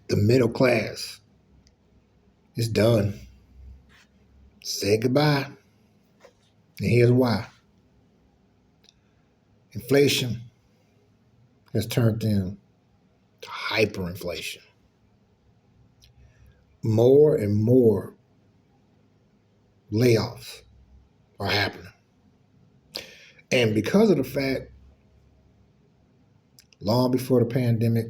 The middle class is done. Say goodbye. And here's why. Inflation has turned into hyperinflation. More and more layoffs are happening. And because of the fact, long before the pandemic,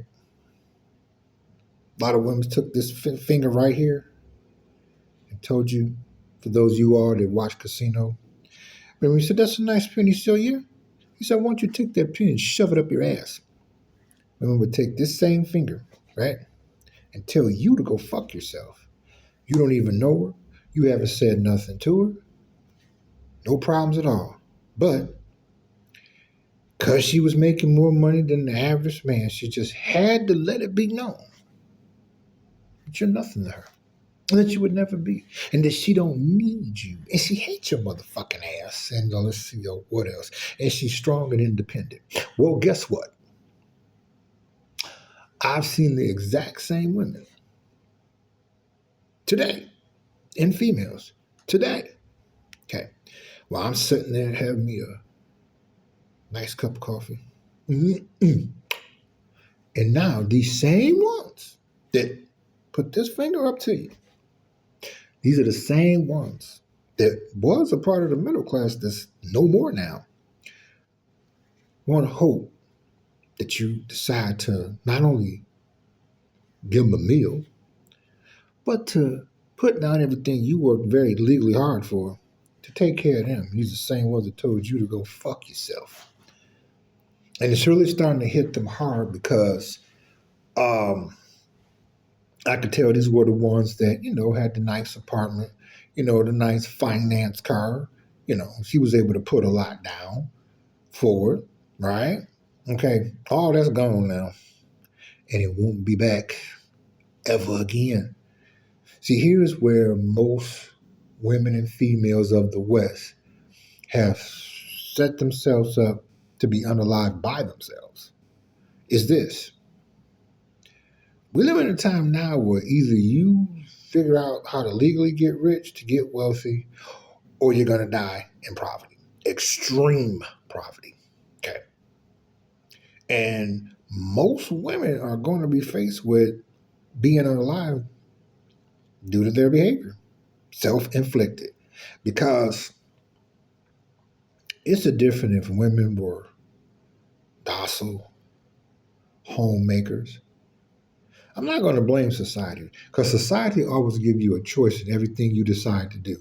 a lot of women took this finger right here and told you, for those of you all that watch Casino, remember he said, that's a nice penny still here? He said, why don't you take that penny and shove it up your ass? Women would take this same finger, right, and tell you to go fuck yourself. You don't even know her. You haven't said nothing to her. No problems at all. But because she was making more money than the average man, she just had to let it be known that you're nothing to her. And that you would never be. And that she don't need you. And she hates your motherfucking ass. And let's see, what else? And she's strong and independent. Well, guess what? I've seen the exact same women today. And females today. Okay. While I'm sitting there having me a nice cup of coffee. Mm-mm. And now these same ones that put this finger up to you, these are the same ones that was a part of the middle class that's no more now. Want to hope that you decide to not only give them a meal, but to put down everything you worked very legally hard for to take care of them. These are the same ones that told you to go fuck yourself. And it's really starting to hit them hard because I could tell these were the ones that, had the nice apartment, the nice finance car. She was able to put a lot down for it, right? Okay, all that's gone now. And it won't be back ever again. See, here's where most women and females of the West have set themselves up to be unalived by themselves. Is this. We live in a time now where either you figure out how to legally get rich, to get wealthy, or you're going to die in poverty. Extreme poverty. Okay. And most women are going to be faced with being unalive due to their behavior. Self-inflicted. Because it's a different if women were docile, homemakers. I'm not going to blame society because society always gives you a choice in everything you decide to do.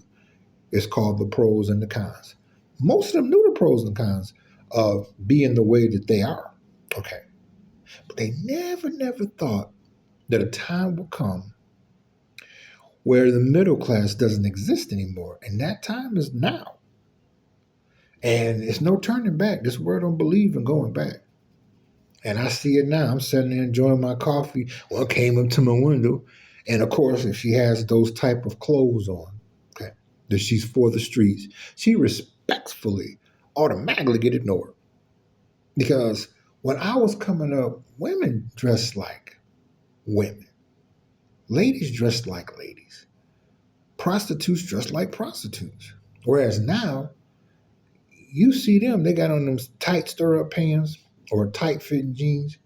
It's called the pros and the cons. Most of them knew the pros and cons of being the way that they are. Okay. But they never thought that a time will come where the middle class doesn't exist anymore. And that time is now. And it's no turning back. This world don't believe in going back. And I see it now. I'm sitting there enjoying my coffee. One came up to my window. And of course, if she has those type of clothes on, okay, that she's for the streets, she respectfully automatically get ignored. Because when I was coming up, women dressed like women. Ladies dressed like ladies. Prostitutes dressed like prostitutes. Whereas now, you see them, they got on them tight stirrup pants or tight fitting jeans.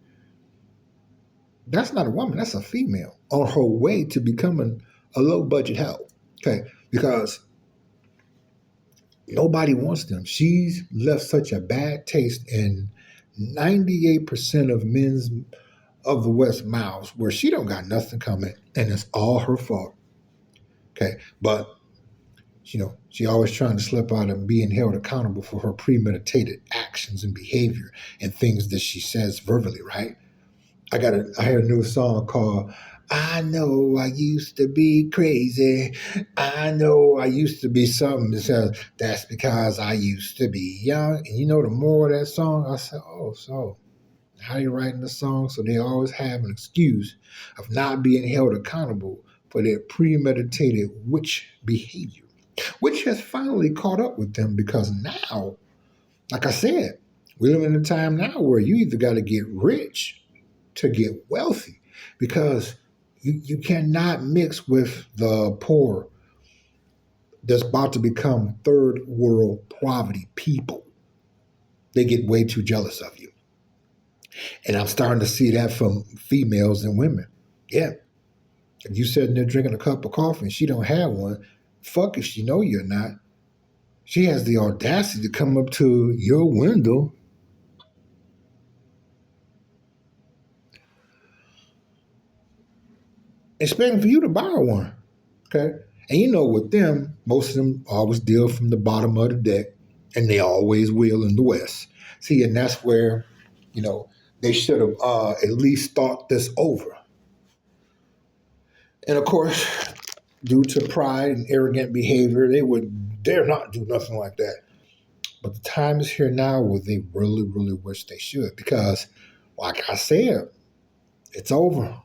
That's not a woman, that's a female on her way to becoming a low budget help. Okay, because nobody wants them. She's left such a bad taste in 98% of men's of the West mouths where she don't got nothing coming and it's all her fault. Okay, but she always trying to slip out and being held accountable for her premeditated actions and behavior and things that she says verbally, right? I heard a new song called I Know I Used to Be Crazy. I know I used to be something that says that's because I used to be young. And the more of that song, I said, oh, so how they writing the song? So they always have an excuse of not being held accountable for their premeditated witch behavior, which has finally caught up with them because now, like I said, we live in a time now where you either got to get rich to get wealthy because You cannot mix with the poor that's about to become third world poverty people. They get way too jealous of you. And I'm starting to see that from females and women. Yeah. If you sitting there drinking a cup of coffee and she don't have one, fuck if she know you're not. She has the audacity to come up to your window, expecting for you to buy one. Okay. And you know, with them, most of them always deal from the bottom of the deck, and they always will in the West. See, and that's where, you know, they should have at least thought this over. And of course, due to pride and arrogant behavior, they would dare not do nothing like that. But the time is here now where they really, really wish they should. Because, like I said, it's over.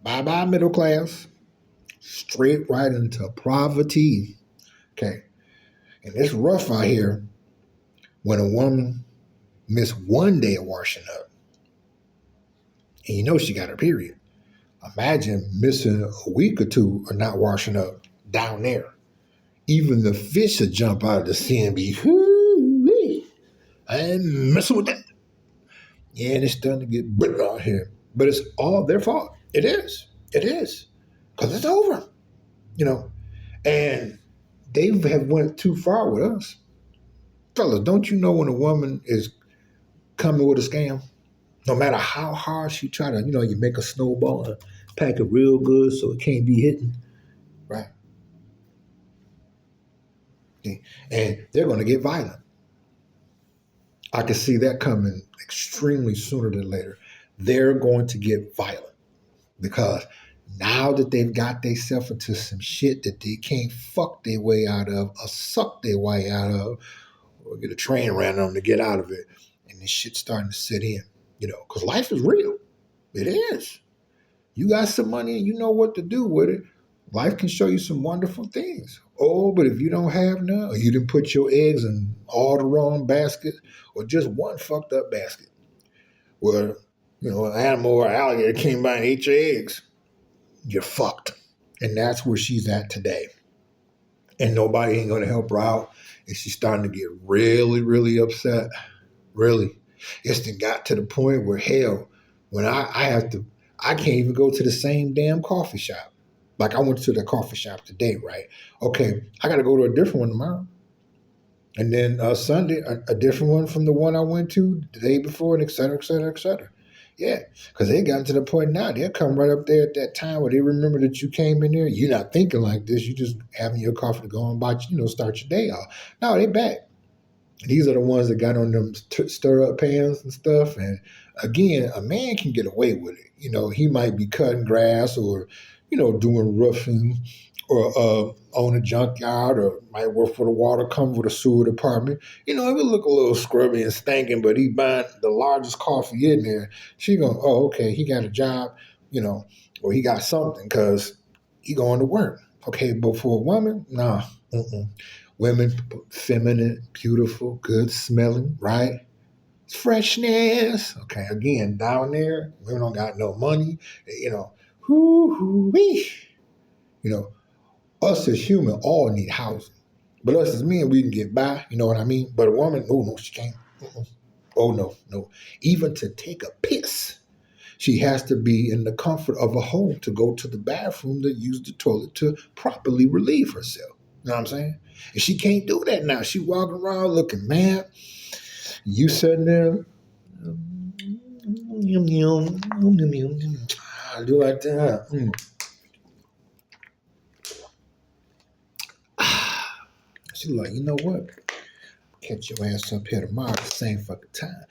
Bye bye, middle class. Straight right into poverty. Okay. And it's rough out here when a woman miss one day of washing up. And you know she got her period. Imagine missing a week or two of not washing up down there. Even the fish would jump out of the sea and be, hoo-wee, I ain't messing with that. Yeah, and it's starting to get bitter out here. But it's all their fault. It is. It is. Because it's over. You know. And they have went too far with us. Fellas, don't you know when a woman is coming with a scam? No matter how hard she try to, you make a snowball and pack it real good so it can't be hitting. Right? Okay. And they're going to get violent. I can see that coming extremely sooner than later. They're going to get violent because now that they've got themselves into some shit that they can't fuck their way out of or suck their way out of or get a train ran on them to get out of it. And this shit's starting to sit in, because life is real. It is. You got some money and you know what to do with it. Life can show you some wonderful things. Oh, but if you don't have none, or you didn't put your eggs in all the wrong baskets, or just one fucked up basket, where, an animal or alligator came by and ate your eggs, you're fucked. And that's where she's at today. And nobody ain't going to help her out. And she's starting to get really, really upset. Really. It's got to the point where, hell, when I can't even go to the same damn coffee shop. Like I went to the coffee shop today, right? Okay, I got to go to a different one tomorrow. And then Sunday, a different one from the one I went to the day before, and et cetera, et cetera, et cetera. Yeah, because they got to the point now, they'll come right up there at that time where they remember that you came in there. You're not thinking like this. You just having your coffee to go and buy, start your day off. No, they back. These are the ones that got on them stir-up pans and stuff. And again, a man can get away with it. He might be cutting grass or, doing roofing or own a junkyard or might work for the water, come with a sewer department. It would look a little scrubby and stinking, but he buying the largest coffee in there. She going, oh, okay, he got a job, or he got something because he going to work. Okay, but for a woman, nah. Mm-mm. Women, feminine, beautiful, good smelling, right? Freshness. Okay, again, down there, women don't got no money. Whoo-hoo-wee. Us as human all need housing. But us as men, we can get by, you know what I mean? But a woman, oh no, she can't. Mm-mm. Oh no, no. Even to take a piss, she has to be in the comfort of a home to go to the bathroom to use the toilet to properly relieve herself. You know what I'm saying? And she can't do that now. She walking around looking mad. You sitting there, do like that. She's like, you know what? Catch your ass up here tomorrow at the same fucking time.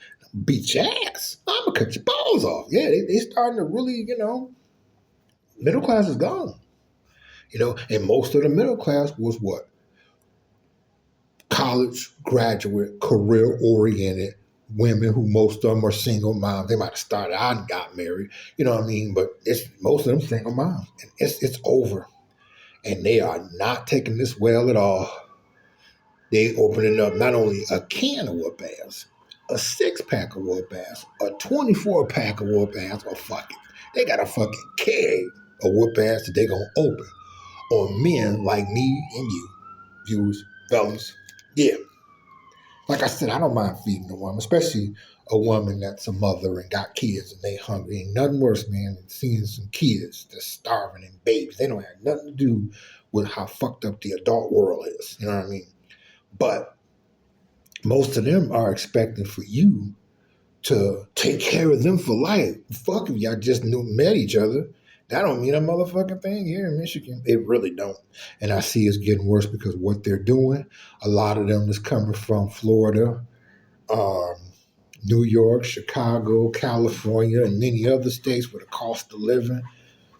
Beat your ass. I'm gonna cut your balls off. Yeah, they starting to really, middle class is gone. And most of the middle class was what? College graduate, career oriented women who most of them are single moms. They might have started out and got married, you know what I mean? But it's most of them single moms. And it's over. And they are not taking this well at all. They opening up not only a can of whoop ass, a 6-pack of whoop ass, a 24-pack of whoop ass, or fuck it. They got a fucking keg of whoop ass that they gonna open on men like me and you, viewers, fellas. Yeah. Like I said, I don't mind feeding a woman, especially a woman that's a mother and got kids and they hungry. Ain't nothing worse, man, than seeing some kids that's starving and babies. They don't have nothing to do with how fucked up the adult world is. You know what I mean? But most of them are expecting for you to take care of them for life. Fuck if y'all just met each other. That don't mean a motherfucking thing here in Michigan. It really don't. And I see it's getting worse because what they're doing, a lot of them is coming from Florida, um, New York, Chicago, California, and many other states where the cost of living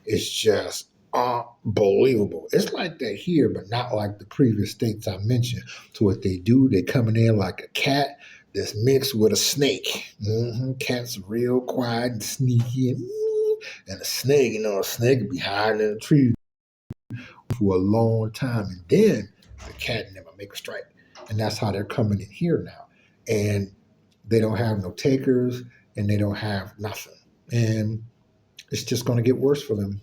is just unbelievable. It's like that here, but not like the previous states I mentioned. So what they do, they coming in like a cat that's mixed with a snake. Cats are real quiet and sneaky, and a snake, a snake will be hiding in a tree for a long time, and then the cat never make a strike. And that's how they're coming in here now. And they don't have no takers, and they don't have nothing. And it's just going to get worse for them.